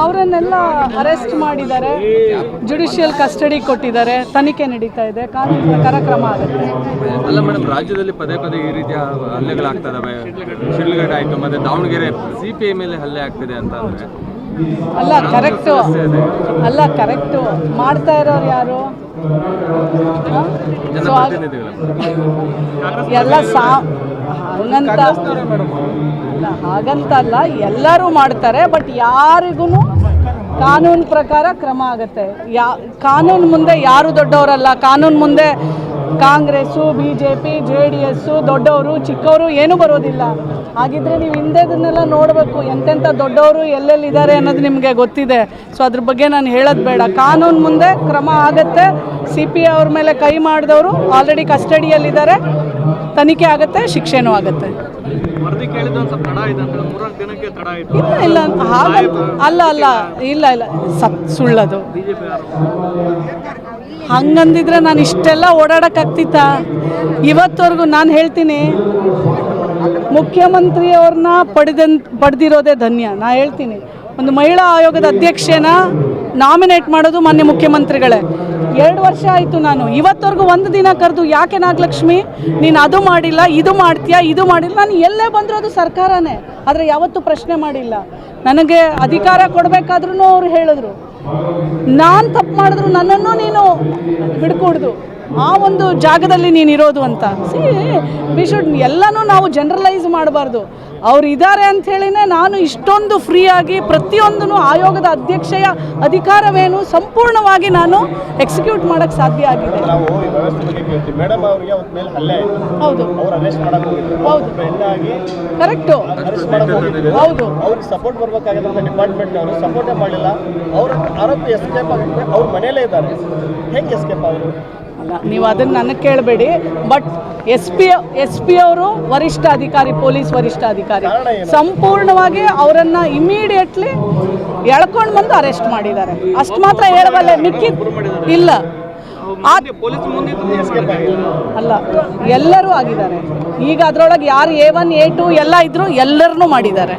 ಅವರನ್ನೆಲ್ಲ ಅರೆಸ್ಟ್ ಮಾಡಿದ್ದಾರೆ, judicial custody ಕೊಟ್ಟಿದ್ದಾರೆ, ತನಿಖೆ ನಡೀತಾ ಇದೆ, ಕಾನೂನು ಪ್ರಕಾರ ಕ್ರಮ ಆಗುತ್ತೆ. ಅಲ್ಲ ಮೇಡಮ್, ರಾಜ್ಯದಲ್ಲಿ ಪದೇ ಪದೇ ಈ ರೀತಿಯ ಹಲ್ಲೆಗಳಾಗ್ತಾ ಇದಾವೆ. ಶಿಡ್ಲಘಟ್ಟ ಆಯಿತು, ಮತ್ತೆ ದಾವಣಗೆರೆ CPI ಮೇಲೆ ಹಲ್ಲೆ ಆಗ್ತಿದೆ ಅಂತ ಅಂದರೆ ಅಲ್ಲ ಕರೆಕ್ಟು ಮಾಡ್ತಾ ಇರೋರು ಯಾರು? ಎಲ್ಲ ಹಾಗಂತಲ್ಲ, ಎಲ್ಲರೂ ಮಾಡ್ತಾರೆ. ಬಟ್ ಯಾರಿಗೂ ಕಾನೂನು ಪ್ರಕಾರ ಕ್ರಮ ಆಗುತ್ತೆ. ಕಾನೂನು ಮುಂದೆ ಯಾರು ದೊಡ್ಡವರಲ್ಲ. ಕಾನೂನು ಮುಂದೆ ಕಾಂಗ್ರೆಸ್ಸು, BJP, JDS ದೊಡ್ಡವರು ಚಿಕ್ಕವರು ಏನೂ ಬರೋದಿಲ್ಲ. ಹಾಗಿದ್ರೆ ನೀವು ಹಿಂದೆದನ್ನೆಲ್ಲ ನೋಡಬೇಕು, ಎಂತೆಂಥ ದೊಡ್ಡವರು ಎಲ್ಲೆಲ್ಲಿದ್ದಾರೆ ಅನ್ನೋದು ನಿಮಗೆ ಗೊತ್ತಿದೆ. ಸೊ ಅದ್ರ ಬಗ್ಗೆ ನಾನು ಹೇಳೋದು ಬೇಡ. ಕಾನೂನು ಮುಂದೆ ಕ್ರಮ ಆಗುತ್ತೆ. CPI ಅವ್ರ ಮೇಲೆ ಕೈ ಮಾಡಿದವರು ಆಲ್ರೆಡಿ ಕಸ್ಟಡಿಯಲ್ಲಿದ್ದಾರೆ, ತನಿಖೆ ಆಗುತ್ತೆ, ಶಿಕ್ಷೆನೂ ಆಗುತ್ತೆ. ಇಲ್ಲ ಸುಳ್ಳದು. ಹಂಗಂದಿದ್ರೆ ನಾನು ಇಷ್ಟೆಲ್ಲ ಓಡಾಡೋಕ್ಕಾಗ್ತಿತ್ತಾ? ಇವತ್ತವರೆಗೂ ನಾನು ಹೇಳ್ತೀನಿ, ಮುಖ್ಯಮಂತ್ರಿಯವ್ರನ್ನ ಪಡೆದಿರೋದೇ ಧನ್ಯ. ನಾನು ಹೇಳ್ತೀನಿ, ಒಂದು ಮಹಿಳಾ ಆಯೋಗದ ಅಧ್ಯಕ್ಷೆನ ನಾಮಿನೇಟ್ ಮಾಡೋದು ಮಾನ್ಯ ಮುಖ್ಯಮಂತ್ರಿಗಳೇ. 2 ವರ್ಷ ಆಯಿತು. ನಾನು ಇವತ್ತವರೆಗೂ ಒಂದು ದಿನ ಕರೆದು, ಯಾಕೆ ನಾಗಲಕ್ಷ್ಮಿ ನೀನು ಅದು ಮಾಡಿಲ್ಲ, ಇದು ಮಾಡ್ತೀಯಾ, ಇದು ಮಾಡಿಲ್ಲ, ನಾನು ಎಲ್ಲೇ ಬಂದರೂ ಅದು ಸರ್ಕಾರನೇ. ಆದರೆ ಯಾವತ್ತೂ ಪ್ರಶ್ನೆ ಮಾಡಿಲ್ಲ. ನನಗೆ ಅಧಿಕಾರ ಕೊಡಬೇಕಾದ್ರೂ ಅವ್ರು ಹೇಳಿದ್ರು, ನಾನು ತಪ್ಪು ಮಾಡಿದ್ರು ನನ್ನನ್ನು ನೀನು ಬಿಡ್ಕೊಡ್ದು, ಆ ಒಂದು ಜಾಗದಲ್ಲಿ ನೀನಿರೋದು ಅಂತ. ಎಲ್ಲನೂ ನಾವು ಜನರಲೈಸ್ ಮಾಡಬಾರ್ದು. ಅವ್ರು ಇದ್ದಾರೆ ಅಂಥೇಳಿನೇ ನಾನು ಇಷ್ಟೊಂದು ಫ್ರೀಯಾಗಿ ಪ್ರತಿಯೊಂದೂ ಆಯೋಗದ ಅಧ್ಯಕ್ಷೆಯ ಅಧಿಕಾರವೇನು ಸಂಪೂರ್ಣವಾಗಿ ನಾನು ಎಕ್ಸಿಕ್ಯೂಟ್ ಮಾಡೋಕ್ಕೆ ಸಾಧ್ಯ ಆಗಿದೆ. ಹೌದು ಹೌದು ಕರೆಕ್ಟು. ಹೌದು ಸಪೋರ್ಟ್ ಬರಬೇಕಾಗಿದ್ದಂಥ ಡಿಪಾರ್ಟ್ಮೆಂಟ್ ಅವರು ಸಪೋರ್ಟೇ ಮಾಡಲಿಲ್ಲ. ಅವರ ಆರೋಪಿ ಎಸ್ಕೇಪ್ ಆಗುತ್ತೆ, ಅವ್ರ ಮನೆಯಲ್ಲೇ ಇದ್ದಾರೆ. ಹೆಂಗೆ ಎಸ್ಕೇಪ್ ಆದರು? ಅಲ್ಲ, ನೀವು ಅದನ್ನು ನನಗೆ ಕೇಳಬೇಡಿ. ಬಟ್ ಎಸ್ ಪಿ ಅವರು ವರಿಷ್ಠ ಅಧಿಕಾರಿ, ಪೊಲೀಸ್ ವರಿಷ್ಠ ಅಧಿಕಾರಿ, ಸಂಪೂರ್ಣವಾಗಿ ಅವರನ್ನು ಇಮಿಡಿಯೇಟ್ಲಿ ಎಳ್ಕೊಂಡು ಬಂದು ಅರೆಸ್ಟ್ ಮಾಡಿದ್ದಾರೆ. ಅಷ್ಟು ಮಾತ್ರ ಹೇಳಬಲ್ಲೆ, ಮಿಕ್ಕಿದ್ದು ಇಲ್ಲ. ಅಲ್ಲ, ಎಲ್ಲರೂ ಆಗಿದ್ದಾರೆ. ಈಗ ಅದರೊಳಗೆ ಯಾರು A1 A2 ಎಲ್ಲ ಇದ್ರು, ಎಲ್ಲರನ್ನೂ ಮಾಡಿದ್ದಾರೆ.